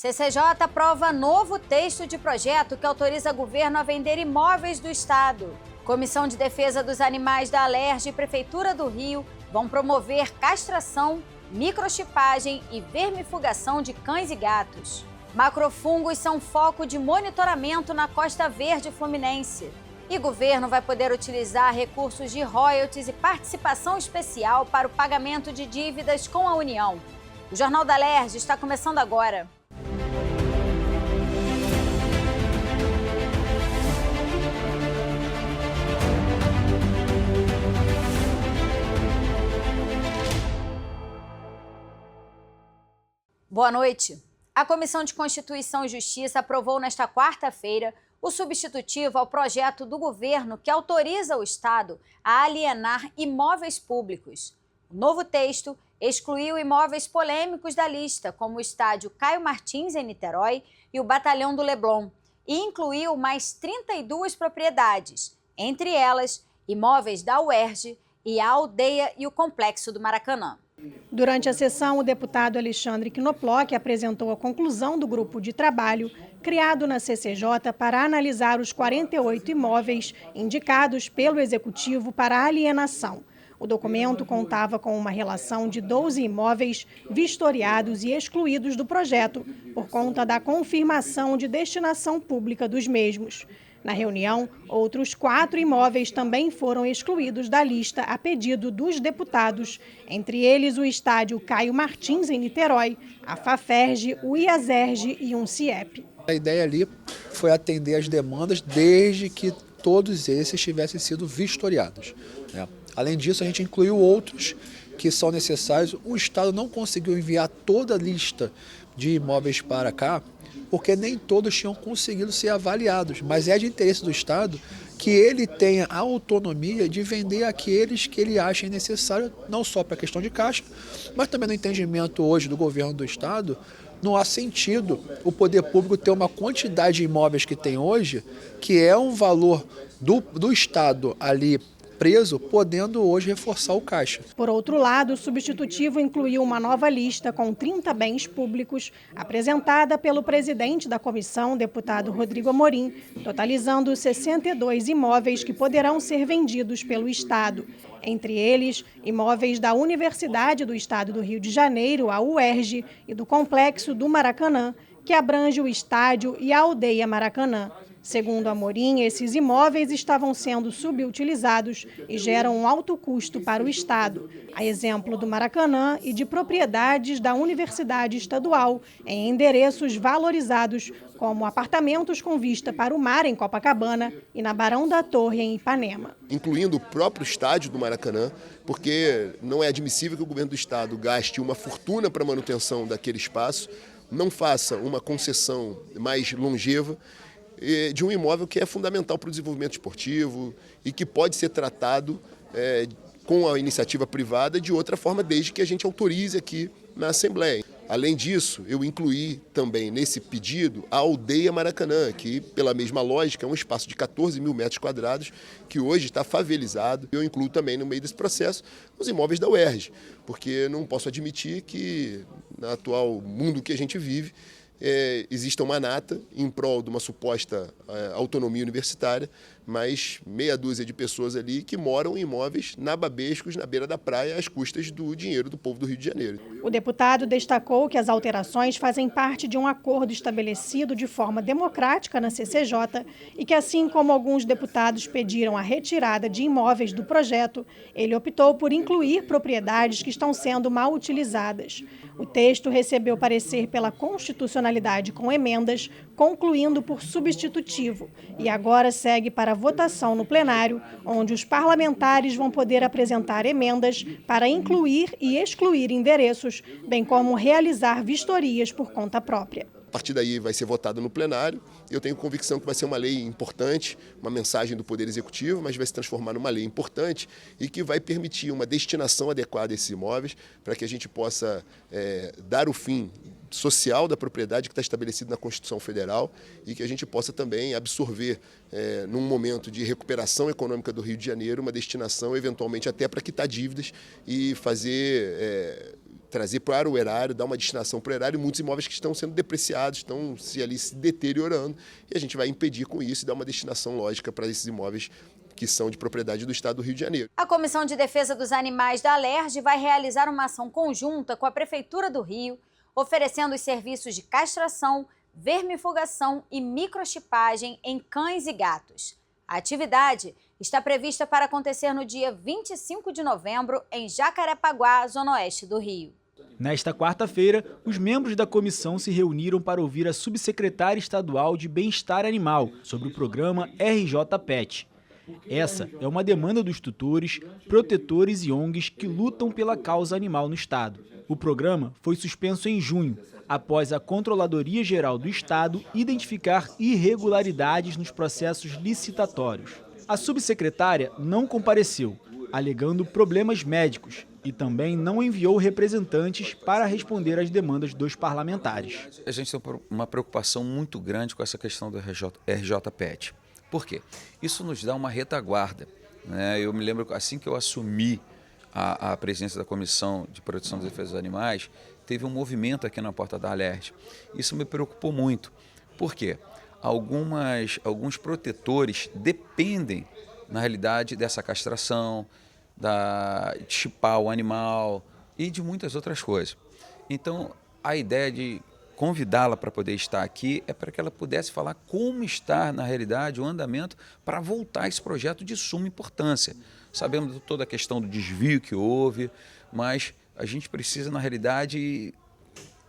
CCJ aprova novo texto de projeto que autoriza governo a vender imóveis do Estado. Comissão de Defesa dos Animais da Alerj e Prefeitura do Rio vão promover castração, microchipagem e vermifugação de cães e gatos. Macrofungos são foco de monitoramento na Costa Verde Fluminense. E governo vai poder utilizar recursos de royalties e participação especial para o pagamento de dívidas com a União. O Jornal da Alerj está começando agora. Boa noite. A Comissão de Constituição e Justiça aprovou nesta quarta-feira o substitutivo ao projeto do governo que autoriza o Estado a alienar imóveis públicos. O novo texto excluiu imóveis polêmicos da lista, como o estádio Caio Martins, em Niterói, e o Batalhão do Leblon, e incluiu mais 32 propriedades, entre elas imóveis da UERJ e a Aldeia e o Complexo do Maracanã. Durante a sessão, o deputado Alexandre Knoploch apresentou a conclusão do grupo de trabalho criado na CCJ para analisar os 48 imóveis indicados pelo Executivo para alienação. O documento contava com uma relação de 12 imóveis vistoriados e excluídos do projeto por conta da confirmação de destinação pública dos mesmos. Na reunião, outros 4 imóveis também foram excluídos da lista a pedido dos deputados, entre eles o estádio Caio Martins, em Niterói, a Faferj, o IASERJ e um CIEP. A ideia ali foi atender as demandas desde que todos esses tivessem sido vistoriados, né? Além disso, a gente incluiu outros que são necessários. O Estado não conseguiu enviar toda a lista de imóveis para cá, porque nem todos tinham conseguido ser avaliados, mas é de interesse do Estado que ele tenha a autonomia de vender aqueles que ele acha necessário, não só para a questão de caixa, mas também no entendimento hoje do governo do Estado, não há sentido o poder público ter uma quantidade de imóveis que tem hoje, que é um valor do Estado ali preso, podendo hoje reforçar o caixa. Por outro lado, o substitutivo incluiu uma nova lista com 30 bens públicos, apresentada pelo presidente da comissão, deputado Rodrigo Amorim, totalizando 62 imóveis que poderão ser vendidos pelo Estado. Entre eles, imóveis da Universidade do Estado do Rio de Janeiro, a UERJ, e do Complexo do Maracanã, que abrange o estádio e a Aldeia Maracanã. Segundo Amorim, esses imóveis estavam sendo subutilizados e geram um alto custo para o Estado, a exemplo do Maracanã e de propriedades da Universidade Estadual, em endereços valorizados, como apartamentos com vista para o mar em Copacabana e na Barão da Torre, em Ipanema. Incluindo o próprio estádio do Maracanã, porque não é admissível que o governo do Estado gaste uma fortuna para a manutenção daquele espaço, não faça uma concessão mais longeva de um imóvel que é fundamental para o desenvolvimento esportivo e que pode ser tratado com a iniciativa privada de outra forma, desde que a gente autorize aqui na Assembleia. Além disso, eu incluí também nesse pedido a Aldeia Maracanã, que, pela mesma lógica, é um espaço de 14 mil metros quadrados, que hoje está favelizado. Eu incluo também, no meio desse processo, os imóveis da UERJ, porque não posso admitir que, no atual mundo que a gente vive, exista uma nata em prol de uma suposta autonomia universitária, mas meia dúzia de pessoas ali que moram em imóveis nababescos na beira da praia às custas do dinheiro do povo do Rio de Janeiro. O deputado destacou que as alterações fazem parte de um acordo estabelecido de forma democrática na CCJ e que, assim como alguns deputados pediram a retirada de imóveis do projeto, ele optou por incluir propriedades que estão sendo mal utilizadas. O texto recebeu parecer pela constitucionalidade com emendas, concluindo por substitutivo, e agora segue para votação no plenário, onde os parlamentares vão poder apresentar emendas para incluir e excluir endereços, bem como realizar vistorias por conta própria. A partir daí vai ser votado no plenário. Eu tenho convicção que vai ser uma lei importante, uma mensagem do Poder Executivo, mas vai se transformar numa lei importante e que vai permitir uma destinação adequada a esses imóveis para que a gente possa dar o fim social da propriedade que está estabelecido na Constituição Federal e que a gente possa também absorver, num momento de recuperação econômica do Rio de Janeiro, uma destinação eventualmente até para quitar dívidas e fazer trazer para o erário, dar uma destinação para o erário, muitos imóveis que estão sendo depreciados, estão se deteriorando, e a gente vai impedir com isso e dar uma destinação lógica para esses imóveis que são de propriedade do Estado do Rio de Janeiro. A Comissão de Defesa dos Animais da Alerj vai realizar uma ação conjunta com a Prefeitura do Rio, oferecendo os serviços de castração, vermifugação e microchipagem em cães e gatos. A atividade está prevista para acontecer no dia 25 de novembro, em Jacarepaguá, zona oeste do Rio. Nesta quarta-feira, os membros da comissão se reuniram para ouvir a subsecretária estadual de Bem-Estar Animal sobre o programa RJ Pet. Essa é uma demanda dos tutores, protetores e ONGs que lutam pela causa animal no estado. O programa foi suspenso em junho, após a Controladoria Geral do Estado identificar irregularidades nos processos licitatórios. A subsecretária não compareceu, alegando problemas médicos, e também não enviou representantes para responder às demandas dos parlamentares. A gente tem uma preocupação muito grande com essa questão do RJ Pet. Por quê? Isso nos dá uma retaguarda, né? Eu me lembro, assim que eu assumi a presidência da Comissão de Proteção e Defesa dos Animais, teve um movimento aqui na porta da Alerj. Isso me preocupou muito. Por quê? Alguns protetores dependem, na realidade, dessa castração, de chipar o animal e de muitas outras coisas. Então, a ideia de convidá-la para poder estar aqui é para que ela pudesse falar como está, na realidade, o andamento para voltar a esse projeto de suma importância. Sabemos de toda a questão do desvio que houve, mas a gente precisa, na realidade,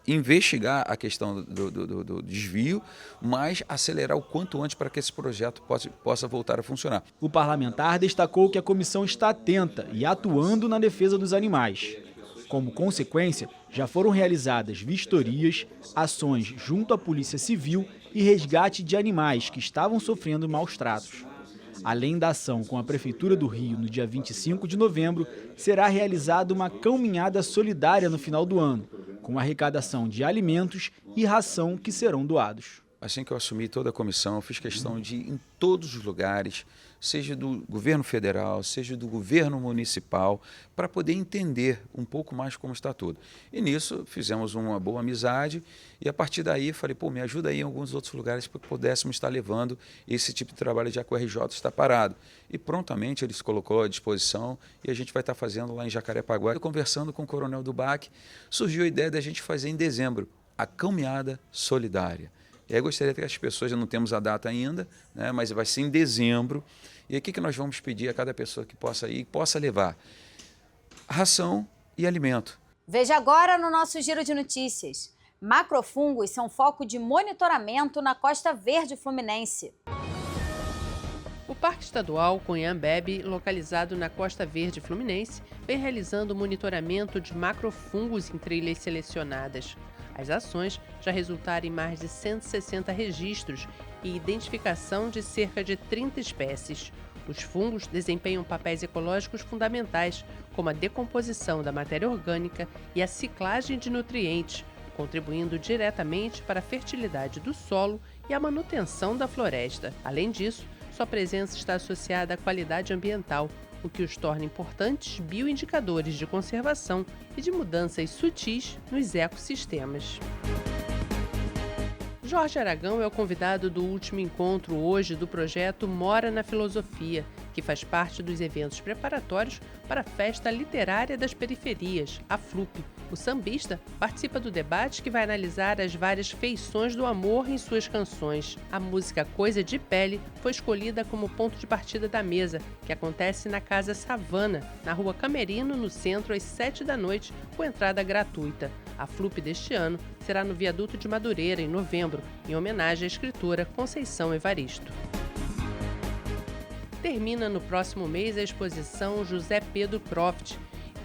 investigar a questão do desvio, mas acelerar o quanto antes para que esse projeto possa voltar a funcionar. O parlamentar destacou que a comissão está atenta e atuando na defesa dos animais. Como consequência, já foram realizadas vistorias, ações junto à Polícia Civil e resgate de animais que estavam sofrendo maus tratos. Além da ação com a Prefeitura do Rio no dia 25 de novembro, será realizada uma caminhada solidária no final do ano, com arrecadação de alimentos e ração que serão doados. Assim que eu assumi toda a comissão, eu fiz questão de ir em todos os lugares, seja do governo federal, seja do governo municipal, para poder entender um pouco mais como está tudo. E nisso fizemos uma boa amizade e a partir daí falei, me ajuda aí em alguns outros lugares para que pudéssemos estar levando esse tipo de trabalho, já que o RJ está parado. E prontamente ele se colocou à disposição e a gente vai estar fazendo lá em Jacarepaguá. Conversando com o Coronel Dubac, surgiu a ideia da gente fazer em dezembro a caminhada solidária. E aí gostaria que as pessoas, já não temos a data ainda, né, mas vai ser em dezembro. E o que nós vamos pedir a cada pessoa que possa ir, possa levar? Ração e alimento. Veja agora no nosso Giro de Notícias. Macrofungos são foco de monitoramento na Costa Verde Fluminense. O Parque Estadual Cunhã-Bebe, localizado na Costa Verde Fluminense, vem realizando monitoramento de macrofungos em trilhas selecionadas. As ações já resultaram em mais de 160 registros e identificação de cerca de 30 espécies. Os fungos desempenham papéis ecológicos fundamentais, como a decomposição da matéria orgânica e a ciclagem de nutrientes, contribuindo diretamente para a fertilidade do solo e a manutenção da floresta. Além disso, sua presença está associada à qualidade ambiental, o que os torna importantes bioindicadores de conservação e de mudanças sutis nos ecossistemas. Jorge Aragão é o convidado do último encontro hoje do projeto Mora na Filosofia, que faz parte dos eventos preparatórios para a Festa Literária das Periferias, a FLUP. O sambista participa do debate que vai analisar as várias feições do amor em suas canções. A música Coisa de Pele foi escolhida como ponto de partida da mesa, que acontece na Casa Savana, na Rua Camerino, no centro, às 7 da noite, com entrada gratuita. A FLUP deste ano será no Viaduto de Madureira, em novembro, em homenagem à escritora Conceição Evaristo. Termina no próximo mês a exposição José Pedro Croft,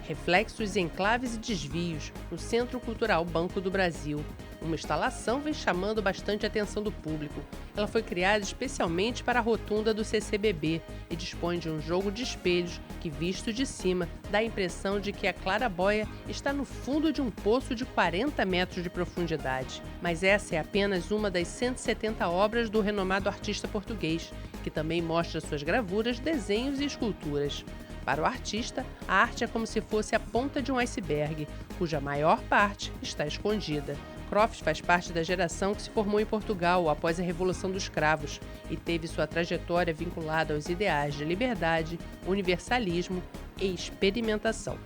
Reflexos, Enclaves e Desvios, no Centro Cultural Banco do Brasil. Uma instalação vem chamando bastante a atenção do público. Ela foi criada especialmente para a rotunda do CCBB e dispõe de um jogo de espelhos que, visto de cima, dá a impressão de que a claraboia está no fundo de um poço de 40 metros de profundidade. Mas essa é apenas uma das 170 obras do renomado artista português, que também mostra suas gravuras, desenhos e esculturas. Para o artista, a arte é como se fosse a ponta de um iceberg, cuja maior parte está escondida. Croft faz parte da geração que se formou em Portugal após a Revolução dos Cravos e teve sua trajetória vinculada aos ideais de liberdade, universalismo e experimentação.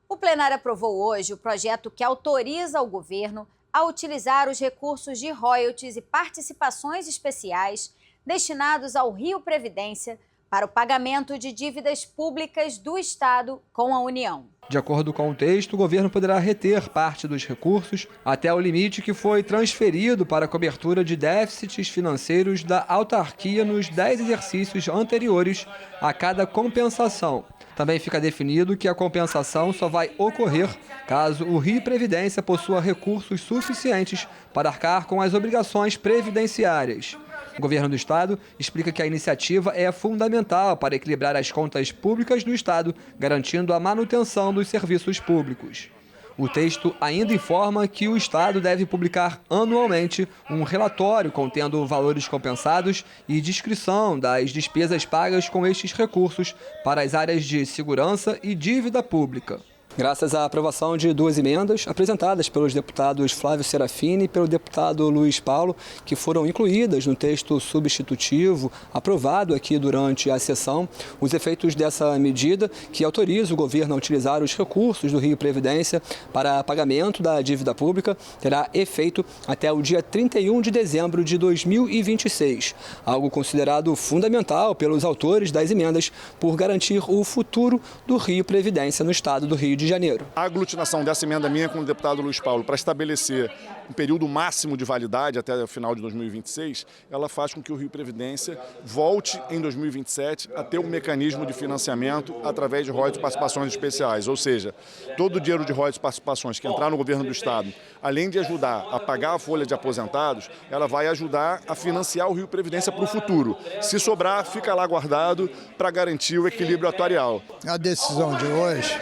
O plenário aprovou hoje o projeto que autoriza o governo a utilizar os recursos de royalties e participações especiais destinados ao Rio Previdência para o pagamento de dívidas públicas do Estado com a União. De acordo com o texto, o governo poderá reter parte dos recursos até o limite que foi transferido para a cobertura de déficits financeiros da autarquia nos 10 exercícios anteriores a cada compensação. Também fica definido que a compensação só vai ocorrer caso o Rio Previdência possua recursos suficientes para arcar com as obrigações previdenciárias. O governo do Estado explica que a iniciativa é fundamental para equilibrar as contas públicas do Estado, garantindo a manutenção dos serviços públicos. O texto ainda informa que o Estado deve publicar anualmente um relatório contendo valores compensados e descrição das despesas pagas com estes recursos para as áreas de segurança e dívida pública. Graças à aprovação de 2 emendas apresentadas pelos deputados Flávio Serafini e pelo deputado Luiz Paulo, que foram incluídas no texto substitutivo aprovado aqui durante a sessão, os efeitos dessa medida, que autoriza o governo a utilizar os recursos do Rio Previdência para pagamento da dívida pública, terá efeito até o dia 31 de dezembro de 2026, algo considerado fundamental pelos autores das emendas por garantir o futuro do Rio Previdência no estado do Rio de Janeiro. A aglutinação dessa emenda minha com o deputado Luiz Paulo para estabelecer um período máximo de validade até o final de 2026, ela faz com que o Rio Previdência volte em 2027 a ter um mecanismo de financiamento através de royalties e participações especiais, ou seja, todo o dinheiro de royalties e participações que entrar no governo do Estado, além de ajudar a pagar a folha de aposentados, ela vai ajudar a financiar o Rio Previdência para o futuro. Se sobrar, fica lá guardado para garantir o equilíbrio atuarial. A decisão de hoje,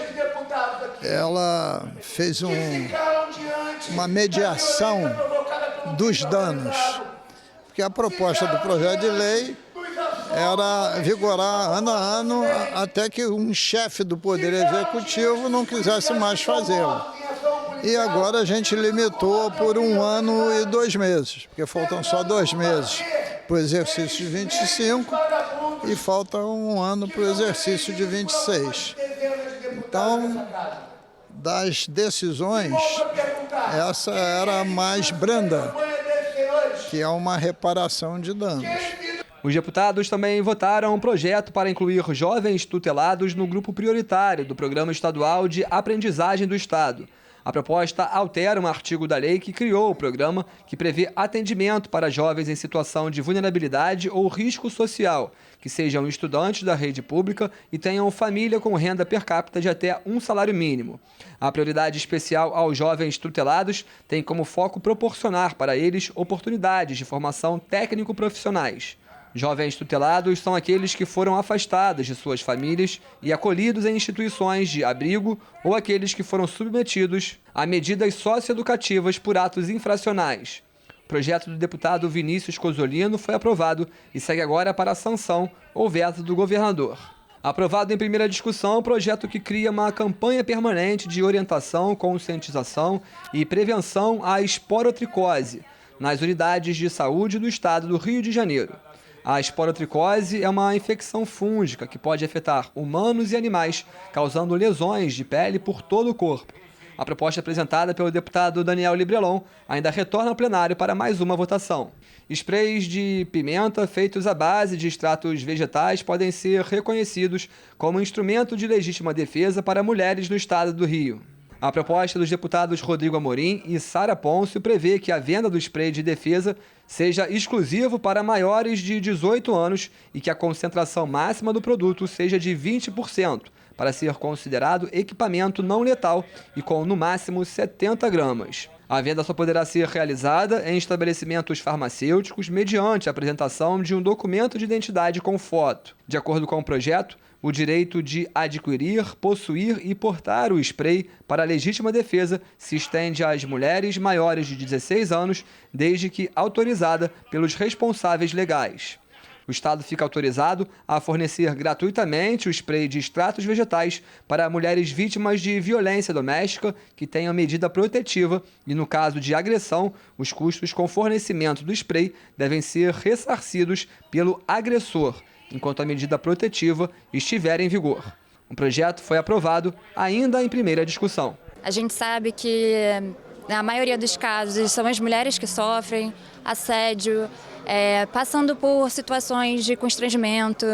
ela fez uma mediação dos danos, porque a proposta do projeto de lei era vigorar ano a ano até que um chefe do Poder Executivo não quisesse mais fazê-lo. E agora a gente limitou por 1 ano e 2 meses, porque faltam só 2 meses para o exercício de 25 e falta 1 ano para o exercício de 26. Então, das decisões, essa era a mais branda, que é uma reparação de danos. Os deputados também votaram um projeto para incluir jovens tutelados no grupo prioritário do Programa Estadual de Aprendizagem do Estado. A proposta altera um artigo da lei que criou o programa, que prevê atendimento para jovens em situação de vulnerabilidade ou risco social, que sejam estudantes da rede pública e tenham família com renda per capita de até 1 salário mínimo. A prioridade especial aos jovens tutelados tem como foco proporcionar para eles oportunidades de formação técnico-profissionais. Jovens tutelados são aqueles que foram afastados de suas famílias e acolhidos em instituições de abrigo ou aqueles que foram submetidos a medidas socioeducativas por atos infracionais. O projeto do deputado Vinícius Cozzolino foi aprovado e segue agora para a sanção ou veto do governador. Aprovado em primeira discussão, o projeto que cria uma campanha permanente de orientação, conscientização e prevenção à esporotricose nas unidades de saúde do estado do Rio de Janeiro. A esporotricose é uma infecção fúngica que pode afetar humanos e animais, causando lesões de pele por todo o corpo. A proposta apresentada pelo deputado Daniel Librelon ainda retorna ao plenário para mais uma votação. Sprays de pimenta feitos à base de extratos vegetais podem ser reconhecidos como instrumento de legítima defesa para mulheres no estado do Rio. A proposta dos deputados Rodrigo Amorim e Sara Pôncio prevê que a venda do spray de defesa seja exclusivo para maiores de 18 anos e que a concentração máxima do produto seja de 20%, para ser considerado equipamento não letal e com, no máximo, 70 gramas. A venda só poderá ser realizada em estabelecimentos farmacêuticos mediante a apresentação de um documento de identidade com foto. De acordo com o projeto, o direito de adquirir, possuir e portar o spray para a legítima defesa se estende às mulheres maiores de 16 anos, desde que autorizada pelos responsáveis legais. O Estado fica autorizado a fornecer gratuitamente o spray de extratos vegetais para mulheres vítimas de violência doméstica que tenham medida protetiva e, no caso de agressão, os custos com fornecimento do spray devem ser ressarcidos pelo agressor, enquanto a medida protetiva estiver em vigor. O projeto foi aprovado ainda em primeira discussão. A gente sabe que, na maioria dos casos, são as mulheres que sofrem assédio, passando por situações de constrangimento,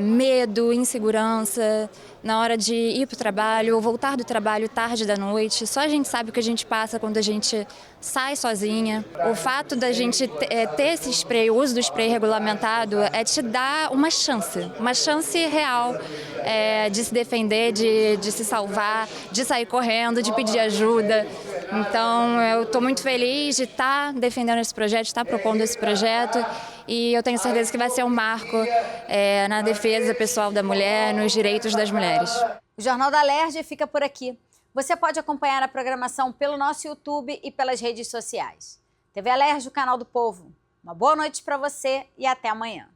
medo, insegurança, na hora de ir para o trabalho ou voltar do trabalho tarde da noite. Só a gente sabe o que a gente passa quando a gente sai sozinha. O fato da gente ter esse spray, o uso do spray regulamentado, te dar uma chance real de se defender, de se salvar, de sair correndo, de pedir ajuda. Então, eu estou muito feliz de estar defendendo esse projeto, de estar propondo esse projeto, e eu tenho certeza que vai ser um marco na defesa pessoal da mulher, nos direitos das mulheres. O Jornal da Alerj fica por aqui. Você pode acompanhar a programação pelo nosso YouTube e pelas redes sociais. TV Alerj, o canal do povo. Uma boa noite para você e até amanhã.